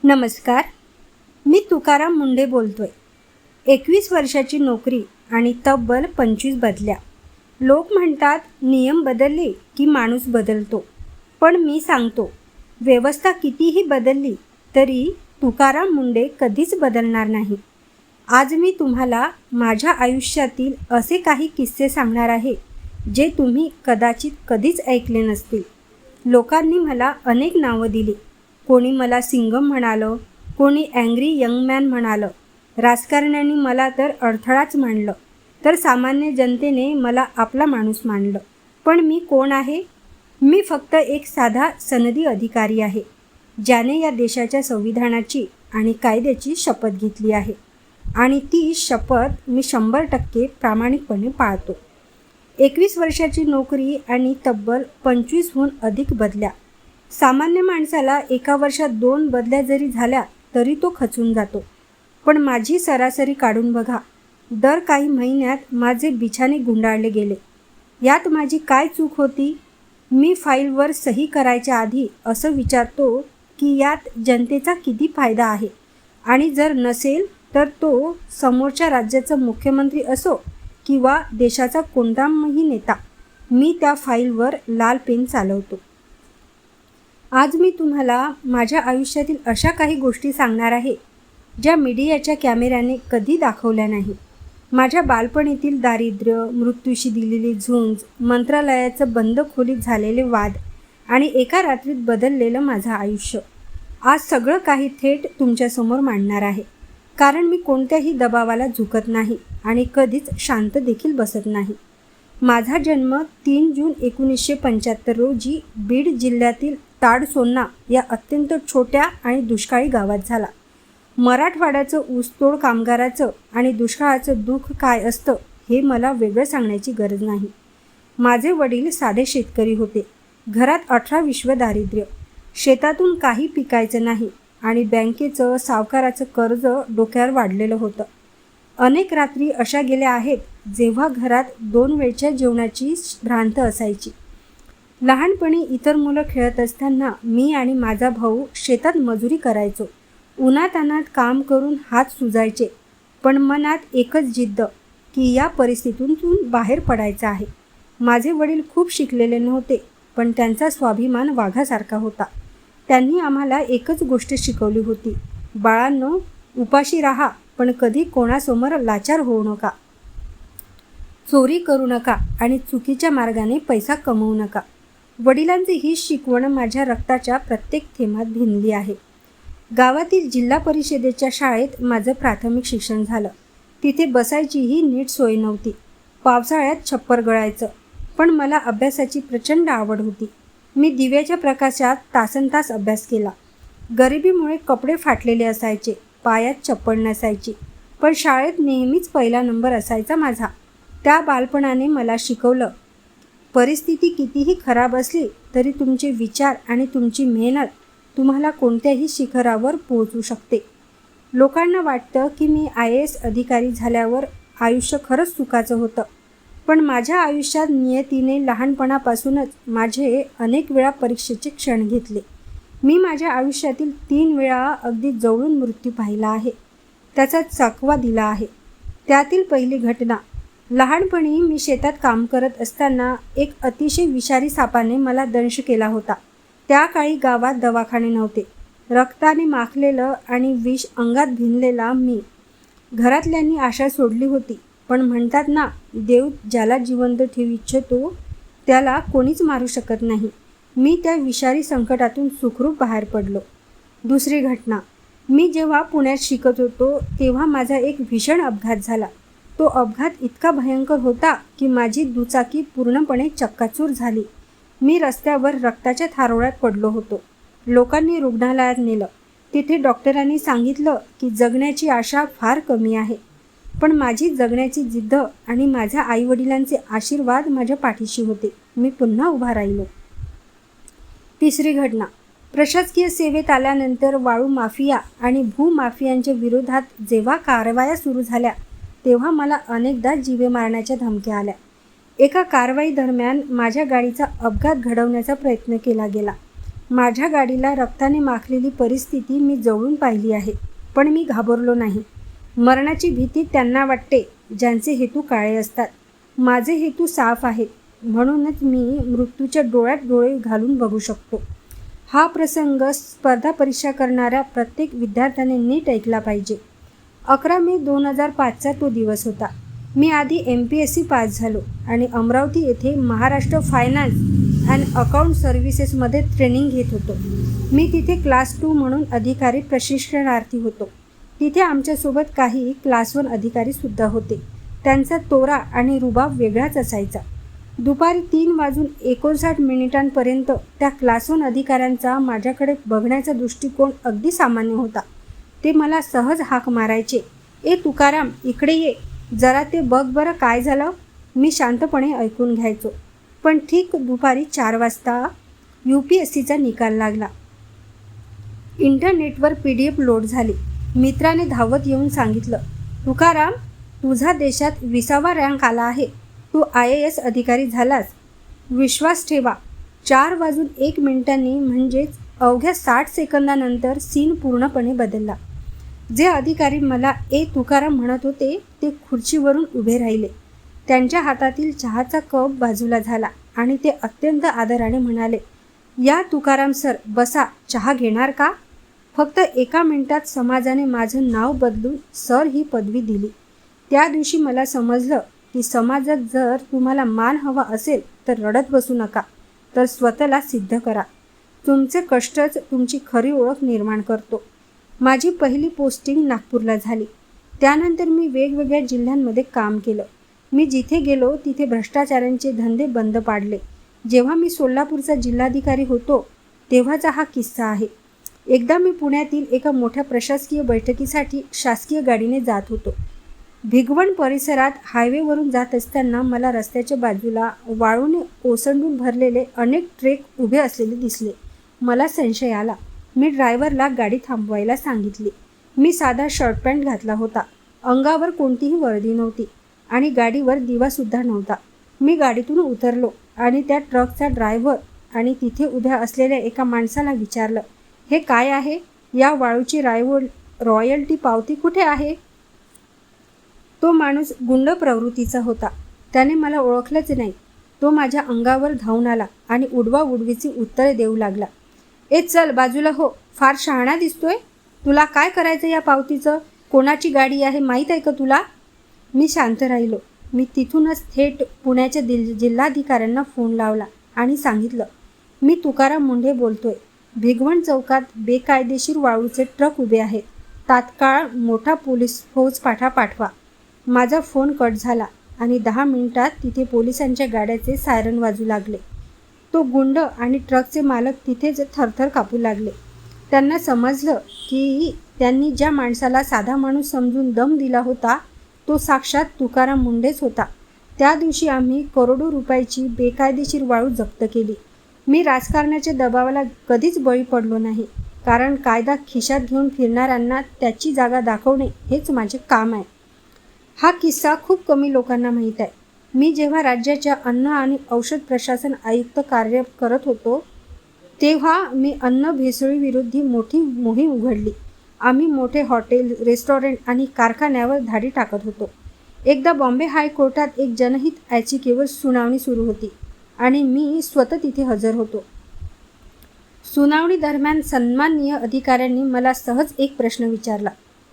नमस्कार. मी तुकाराम मुंडे बोलतोय. 21 वर्षाची नोकरी आणि तब्बल 25 बदल्या. लोक म्हणतात नियम बदलले की माणूस बदलतो, पण मी सांगतो व्यवस्था कितीही बदलली तरी तुकाराम मुंडे कधीच बदलणार नाही. आज मी तुम्हाला माझ्या आयुष्यातील असे काही किस्से सांगणार आहे जे तुम्ही कदाचित कधीच ऐकले नसतील. लोकांनी मला अनेक नावं दिली. कोणी मला सिंगम म्हणालं, कोणी अँग्री यंग मॅन म्हणालं, राजकारण्यांनी मला तर अडथळाच मानलं, तर सामान्य जनतेने मला आपला माणूस मानलं. पण मी कोण आहे? मी फक्त एक साधा सनदी अधिकारी आहे, ज्याने या देशाच्या संविधानाची आणि कायद्याची शपथ घेतली आहे. आणि ती शपथ मी 100% प्रामाणिकपणे पाळतो. 21 वर्षाची नोकरी आणि तब्बल 25हून अधिक बदल्या. सामान्य माणसाला एका वर्षात 2 बदल्या जरी झाल्या तरी तो खचून जातो. पण माझी सरासरी काढून बघा. दर काही महिन्यात माझे बिछाने गुंडाळले गेले. यात माझी काय चूक होती? मी फाईलवर सही करायच्या आधी असं विचारतो की यात जनतेचा किती फायदा आहे, आणि जर नसेल तर तो समोरच्या राज्याचा मुख्यमंत्री असो किंवा देशाचा कोणताही नेता, मी त्या फाईलवर लाल पेन चालवतो. आज मी तुम्हाला माझ्या आयुष्यातील अशा काही गोष्टी सांगणार आहे ज्या मीडियाच्या कॅमेऱ्याने कधी दाखवल्या नाही. माझ्या बालपणीतील दारिद्र्य, मृत्यूशी दिलेली झुंज, मंत्रालयाचं बंद खोलीत झालेले वाद आणि एका रात्रीत बदललेलं माझं आयुष्य. आज सगळं काही थेट तुमच्यासमोर मांडणार आहे, कारण मी कोणत्याही दबावाला झुकत नाही आणि कधीच शांत देखील बसत नाही. माझा जन्म 3 जून 1975 रोजी बीड जिल्ह्यातील ताडसोन्ना या अत्यंत छोट्या आणि दुष्काळी गावात झाला. मराठवाड्याचं ऊसतोड कामगाराचं आणि दुष्काळाचं दुःख काय असतं हे मला वेगळं सांगण्याची गरज नाही. माझे वडील साधे शेतकरी होते. घरात 18 विश्व दारिद्र्य. शेतातून काही पिकायचं नाही आणि बँकेचं, सावकाराचं कर्ज डोक्यावर वाढलेलं होतं. अनेक रात्री अशा गेल्या आहेत जेव्हा घरात 2 वेळच्या जेवणाची भ्रांत असायची. लहानपणी इतर मुलं खेळत असताना मी आणि माझा भाऊ शेतात मजुरी करायचो. उन्हातान्हात काम करून हात सुजायचे, पण मनात एकच जिद्द की या परिस्थितीतून बाहेर पडायचं आहे. माझे वडील खूप शिकलेले नव्हते, पण त्यांचा स्वाभिमान वाघासारखा होता. त्यांनी आम्हाला एकच गोष्ट शिकवली होती, बाळांनो, उपाशी राहा, पण कधी कोणासमोर लाचार होऊ नका. चोरी करू नका आणि चुकीच्या मार्गाने पैसा कमवू नका. वडिलांची ही शिकवण माझ्या रक्ताच्या प्रत्येक थेंबात भिनली आहे. गावातील जिल्हा परिषदेच्या शाळेत माझं प्राथमिक शिक्षण झालं. तिथे बसायचीही नीट सोय नव्हती. पावसाळ्यात छप्पर गळायचं, पण मला अभ्यासाची प्रचंड आवड होती. मी दिव्याच्या प्रकाशात तासनतास अभ्यास केला. गरिबीमुळे कपडे फाटलेले असायचे, पायात चप्पल नसायची, पण शाळेत नेहमीच पहिला नंबर असायचा माझा. त्या बालपणाने मला शिकवलं, परिस्थिती कितीही खराब असली तरी तुमचे विचार आणि तुमची मेहनत तुम्हाला कोणत्याही शिखरावर पोहोचू शकते. लोकांना वाटतं की मी IAS अधिकारी झाल्यावर आयुष्य खरंच सुखाचं होतं, पण माझ्या आयुष्यात नियतीने लहानपणापासूनच माझे अनेक वेळा परीक्षेचे क्षण घेतले. मी माझ्या आयुष्यातील 3 वेळा अगदी जवळून मृत्यू पाहिला आहे, त्याचा चकवा दिला आहे. त्यातील पहिली घटना, लहानपणी मी शेतात काम करत असताना एक अतिशय विषारी सापाने मला दंश केला होता. त्या काळी गावात दवाखाने नव्हते. रक्ताने माखलेलं आणि विष अंगात भिनलेला मी. घरातल्यांनी आशा सोडली होती, पण म्हणतात ना, देव ज्याला जिवंत ठेवू इच्छितो त्याला कोणीच मारू शकत नाही. मी त्या विषारी संकटातून सुखरूप बाहेर पडलो. दुसरी घटना, मी जेव्हा पुण्यात शिकत होतो तेव्हा माझा एक भीषण अपघात झाला. तो अपघात इतका भयंकर होता की माझी दुचाकी पूर्णपणे चक्काचूर झाली. मी रस्त्यावर रक्ताच्या थारोळ्यात पडलो होतो. लोकांनी रुग्णालयात नेलं. तिथे डॉक्टरांनी सांगितलं की जगण्याची आशा फार कमी आहे, पण माझी जगण्याची जिद्द आणि माझ्या आईवडिलांचे आशीर्वाद माझ्या पाठीशी होते. मी पुन्हा उभा राहिलो. तिसरी घटना, प्रशासकीय सेवेत आल्यानंतर वाळू माफिया आणि भूमाफियांच्या विरोधात जेव्हा कारवाया सुरू झाल्या तेव्हा मला अनेकदा जीवे मारण्याच्या धमक्या आल्या. एका कारवाई दरम्यान माझ्या गाडीचा अपघात घडवण्याचा प्रयत्न केला गेला. माझ्या गाडीला रक्ताने माखलेली परिस्थिती मी जवळून पाहिली आहे, पण मी घाबरलो नाही. मरणाची भीती त्यांना वाटते ज्यांचे हेतू काळे असतात. माझे हेतू साफ आहेत, म्हणूनच मी मृत्यूच्या डोळ्यात डोळे घालून बघू शकतो. हा प्रसंग स्पर्धा परीक्षा करणाऱ्या प्रत्येक विद्यार्थ्याने नीट ऐकला पाहिजे. 11 मे 2005चा तो दिवस होता. मी आधी MPSC पास झालो आणि अमरावती येथे महाराष्ट्र फायनान्स अँड अकाउंट सर्व्हिसेसमध्ये ट्रेनिंग घेत होतो. मी तिथे क्लास 2 म्हणून अधिकारी प्रशिक्षणार्थी होतो. तिथे आमच्यासोबत काही क्लास 1 अधिकारीसुद्धा होते. त्यांचा तोरा आणि रुबाब वेगळाच असायचा. दुपारी 3:59 त्या क्लास 1 अधिकाऱ्यांचा माझ्याकडे बघण्याचा दृष्टिकोन अगदी सामान्य होता. ते मला सहज हाक मारायचे, "ए तुकाराम, इकडे ये, जरा ते बघ बरं काय झालं." मी शांतपणे ऐकून घ्यायचो. पण ठीक दुपारी 4 वाजता UPSCचा निकाल लागला. इंटरनेटवर PDF लोड झाली. मित्राने धावत येऊन सांगितलं, "तुकाराम, तुझा देशात 20वा रँक आला आहे. तू IAS अधिकारी झालास. विश्वास ठेवा." 4:01 म्हणजेच अवघ्या 60 सेकंदानंतर सीन पूर्णपणे बदलला. जे अधिकारी मला "ए तुकाराम" म्हणत होते ते खुर्चीवरून उभे राहिले. त्यांच्या हातातील चहाचा कप बाजूला झाला आणि ते अत्यंत आदराने म्हणाले, "या तुकाराम सर, बसा. चहा घेणार का?" फक्त 1 मिनिटात समाजाने माझं नाव बदलून सर ही पदवी दिली. त्या दिवशी मला समजलं की समाजात जर तुम्हाला मान हवा असेल तर रडत बसू नका, तर स्वतःला सिद्ध करा. तुमचे कष्टच तुमची खरी ओळख निर्माण करतो. माझी पहिली पोस्टिंग नागपूरला झाली. त्यानंतर मी वेगवेगळ्या जिल्ह्यांमध्ये काम केलं. मी जिथे गेलो तिथे भ्रष्टाचारांचे धंदे बंद पाडले. जेव्हा मी सोलापूरचा जिल्हाधिकारी होतो तेव्हाचा हा किस्सा आहे. एकदा मी पुण्यातील एका मोठ्या प्रशासकीय बैठकीसाठी शासकीय गाडीने जात होतो. भिगवण परिसरात हायवेवरून जात असताना मला रस्त्याच्या बाजूला वाळूने ओसंडून भरलेले अनेक ट्रक उभे असलेले दिसले. मला संशय आला. मी ड्रायव्हरला गाडी थांबवायला सांगितली. मी साधा शर्ट पॅन्ट घातला होता. अंगावर कोणतीही वर्दी नव्हती आणि गाडीवर दिवासुद्धा नव्हता. मी गाडीतून उतरलो आणि त्या ट्रकचा ड्रायव्हर आणि तिथे उभ्या असलेल्या एका माणसाला विचारलं, "हे काय आहे? या वाळूची रॉयल्टी पावती कुठे आहे?" तो माणूस गुंड प्रवृत्तीचा होता. त्याने मला ओळखलंच नाही. तो माझ्या अंगावर धावून आला आणि उडवाउडवीची उत्तरे देऊ लागला. "ए चल बाजूला हो, फार शहाणा दिसतोय. तुला काय करायचं या पावतीचं? कोणाची गाडी आहे माहीत आहे का तुला?" मी शांत राहिलो. मी तिथूनच थेट पुण्याच्या जिल्हाधिकाऱ्यांना फोन लावला आणि सांगितलं, "मी तुकाराम मुंढे बोलतोय. भिगवण चौकात बेकायदेशीर वाळूचे ट्रक उभे आहेत. तात्काळ मोठा पोलीस फौज पाठवा." माझा फोन कट झाला आणि 10 मिनिटात तिथे पोलिसांच्या गाड्याचे सायरन वाजू लागले. तो गुंड आणि ट्रकचे मालक तिथेच थरथर कापू लागले. त्यांना समजलं की त्यांनी ज्या माणसाला साधा माणूस समजून दम दिला होता तो साक्षात तुकाराम मुंढेच होता. त्या दिवशी आम्ही करोडो रुपयाची बेकायदेशीर वाळू जप्त केली. मी राजकारणाच्या दबावाला कधीच बळी पडलो नाही, कारण कायदा खिशात घेऊन फिरणाऱ्यांना त्याची जागा दाखवणे हेच माझे काम आहे. हा किस्सा खूप कमी लोकांना माहीत आहे. मी जेव्हा राज्याच्या अन्न आणि औषध प्रशासन आयुक्त कार्य करत होतो तेव्हा मी अन्न भेसळीविरुद्ध मोठी मोहीम उघडली. आम्ही मोठे हॉटेल, रेस्टॉरंट आणि कारखान्यावर धाडी टाकत होतो. एकदा बॉम्बे हायकोर्टात एक जनहित याचिकेवर सुनावणी सुरू होती आणि मी स्वतः तिथे हजर होतो. सुनावणी दरम्यान सन्माननीय अधिकाऱ्यांनी मला सहज एक प्रश्न विचारला,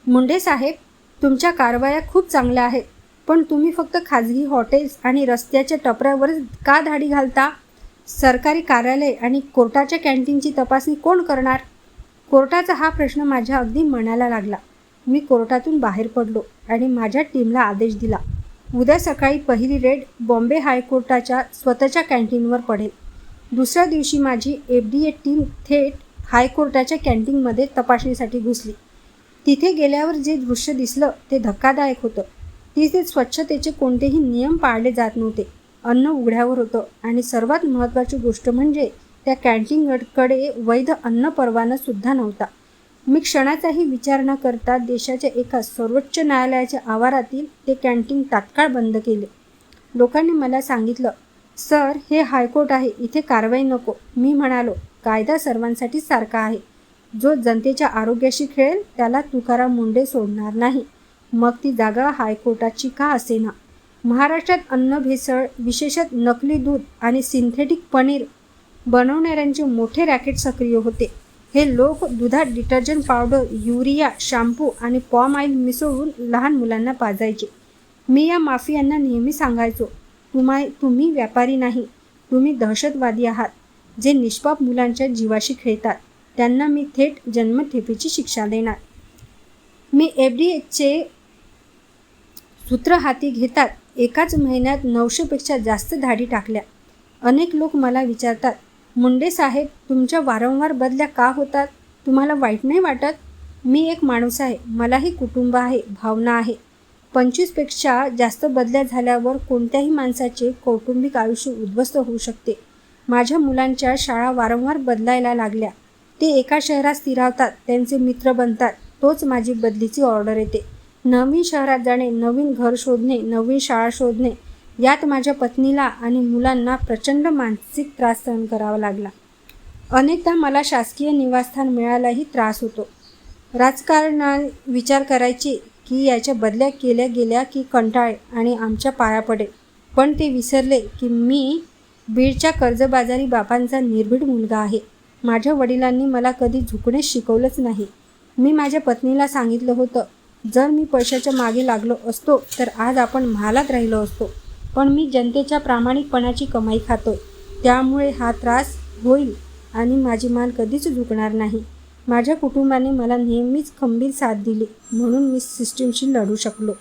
"मुंढे साहेब, तुमच्या कारवाया खूप चांगल्या आहेत, पण तुम्ही फक्त खाजगी हॉटेल्स आणि रस्त्याच्या टपऱ्यावरच का धाडी घालता? सरकारी कार्यालय आणि कोर्टाच्या कॅन्टीनची तपासणी कोण करणार?" कोर्टाचा हा प्रश्न माझ्या अगदी मनाला लागला. मी कोर्टातून बाहेर पडलो आणि माझ्या टीमला आदेश दिला, "उद्या सकाळी पहिली रेड बॉम्बे हायकोर्टाच्या स्वतःच्या कॅन्टीनवर पडेल." दुसऱ्या दिवशी माझी FDA टीम थेट हायकोर्टाच्या कॅन्टीनमध्ये तपासणीसाठी घुसली. तिथे गेल्यावर जे दृश्य दिसलं ते धक्कादायक होतं. तिथे स्वच्छतेचे कोणतेही नियम पाळले जात नव्हते. अन्न उघड्यावर होतं आणि सर्वात महत्त्वाची गोष्ट म्हणजे त्या कॅन्टीनकडे वैध अन्न परवानासुद्धा नव्हता. मी क्षणाचाही विचार न करता देशाच्या एका सर्वोच्च न्यायालयाच्या आवारातील ते कॅन्टीन तात्काळ बंद केले. लोकांनी मला सांगितलं, "सर, हे हायकोर्ट आहे, इथे कारवाई नको." मी म्हणालो, कायदा सर्वांसाठी सारखा आहे. जो जनतेच्या आरोग्याशी खेळेल त्याला तुकाराम मुंडे सोडणार नाही, मग ती जागा हायकोर्टाची का असेना. महाराष्ट्रात अन्न भेसळ, विशेषत नकली दूध आणि सिंथेटिक पनीर बनवणाऱ्यांचे मोठे रॅकेट सक्रिय होते. हे लोक दुधात डिटर्जंट पावडर, युरिया, शॅम्पू आणि पॉम ऑइल मिसळून लहान मुलांना पाजायचे. मी या माफियांना नेहमी सांगायचो, तुम्ही व्यापारी नाही, तुम्ही दहशतवादी आहात, जे निष्पाप मुलांच्या जीवाशी खेळतात. त्यांना मी थेट जन्मठेपेची शिक्षा देणार. मी FDAचे सूत्र हाती घेतात एकाच महिन्यात 900पेक्षा जास्त धाडी टाकल्या. अनेक लोक मला विचारतात, मुंडे साहेब, तुमच्या वारंवार बदल्या का होतात? तुम्हाला वाईट नाही वाटत? मी एक माणूस आहे, मलाही कुटुंब आहे, भावना आहे. 25पेक्षा जास्त बदल्या झाल्यावर कोणत्याही माणसाचे कौटुंबिक आयुष्य उद्ध्वस्त होऊ शकते. माझ्या मुलांच्या शाळा वारंवार बदलायला लागल्या. ते एका शहरात स्थिरावतात, त्यांचे मित्र बनतात, तोच माझी बदलीची ऑर्डर येते. नवीन शहरात जाणे, नवीन घर शोधणे, नवीन शाळा शोधणे, यात माझ्या पत्नीला आणि मुलांना प्रचंड मानसिक त्रास सहन करावा लागला. अनेकदा मला शासकीय निवासस्थान मिळायलाही त्रास होतो. राजकारणात विचार करायचे की याच्या बदल्या केल्या गेल्या की कंटाळे आणि आमच्या पाया पडेल, पण ते विसरले की मी बीडच्या कर्जबाजारी बापांचा निर्भीड मुलगा आहे. माझ्या वडिलांनी मला कधी झुकणे शिकवलंच नाही. मी माझ्या पत्नीला सांगितलं होतं, जर मी पैशाच्या मागे लागलो असतो तर आज आपण महालात राहिलो असतो, पण मी जनतेच्या प्रामाणिकपणाची कमाई खातोय, त्यामुळे हा त्रास होईल आणि माझी मान कधीच झुकणार नाही. माझ्या कुटुंबाने मला नेहमीच खंबीर साथ दिली, म्हणून मी सिस्टीमशी लढू शकलो.